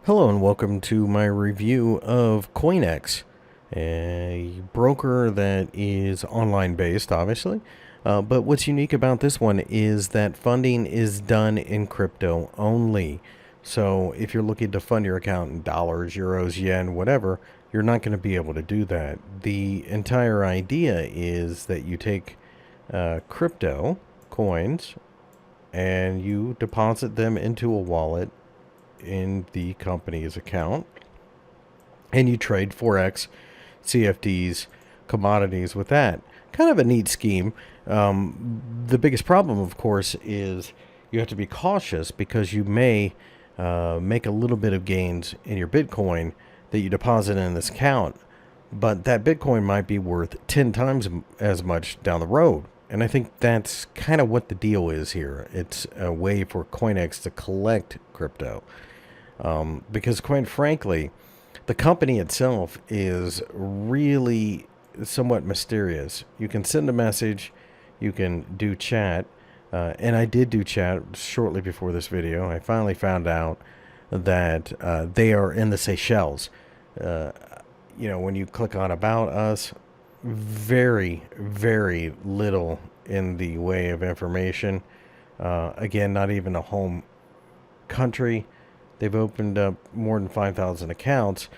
Hello and welcome to my review of Coinexx, a broker that is online based, obviously. But what's unique about this one is that funding is done in crypto only. So if you're looking to fund your account in dollars, euros, yen, whatever, you're not going to be able to do that. The entire idea is that you take crypto coins and you deposit them into a wallet in the company's account, and you trade Forex, CFDs, commodities with that. Kind of a neat scheme. The biggest problem, of course, is you have to be cautious because you may make a little bit of gains in your Bitcoin that you deposit in this account, but that Bitcoin might be worth 10 times as much down the road. And I think that's kind of what the deal is here. It's a way for Coinexx to collect crypto. Because, quite frankly, the company itself is really somewhat mysterious. You can send a message, you can do chat, and I did do chat shortly before this video. I finally found out that they are in the Seychelles. When you click on About Us, very, very little in the way of information. Again, not even a home country. They've opened up more than 5,000 accounts,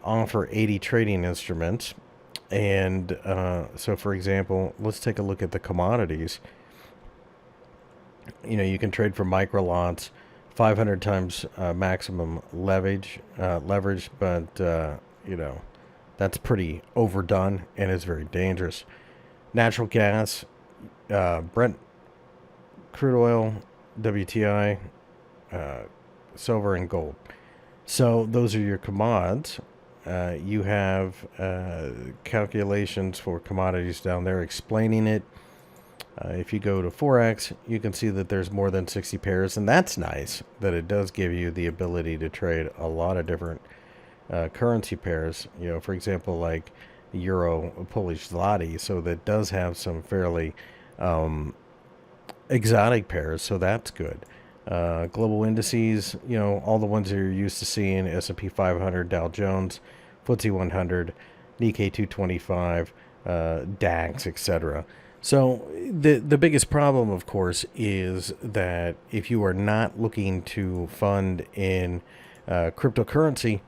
offer 80 trading instruments. And so, for example, let's take a look at the commodities. You can trade for micro lots, 500 times maximum leverage, but that's pretty overdone and is very dangerous. Natural gas, Brent crude oil, WTI, silver, and gold. So those are your commods. You have calculations for commodities down there explaining it. If you go to Forex, you can see that there's more than 60 pairs, and that's nice that it does give you the ability to trade a lot of different currency pairs. For example, like Euro, Polish Zloty, so that does have some fairly exotic pairs, so that's good. Global indices, all the ones that you're used to seeing: S&P 500, Dow Jones, FTSE 100, Nikkei 225, DAX, etc. So the biggest problem, of course, is that if you are not looking to fund in cryptocurrency,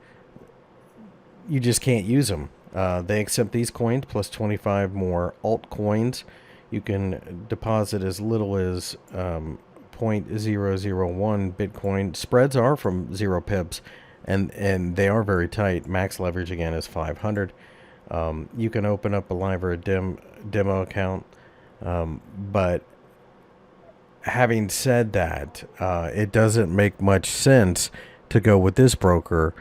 you just can't use them. They accept these coins plus 25 more altcoins. You can deposit as little as 0.001 Bitcoin. Spreads are from 0 pips, and they are very tight. Max leverage, again, is 500. You can open up a live or a demo account. But having said that, it doesn't make much sense to go with this broker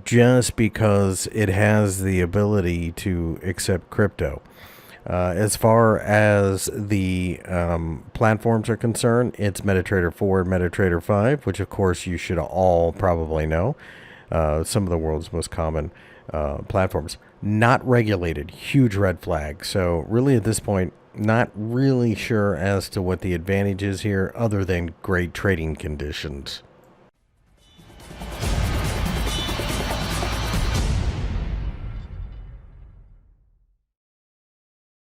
just because it has the ability to accept crypto. As far as the platforms are concerned, it's MetaTrader 4 and MetaTrader 5, which of course you should all probably know. Some of the world's most common platforms. Not regulated, huge red flag. So really at this point, not really sure as to what the advantage is here other than great trading conditions.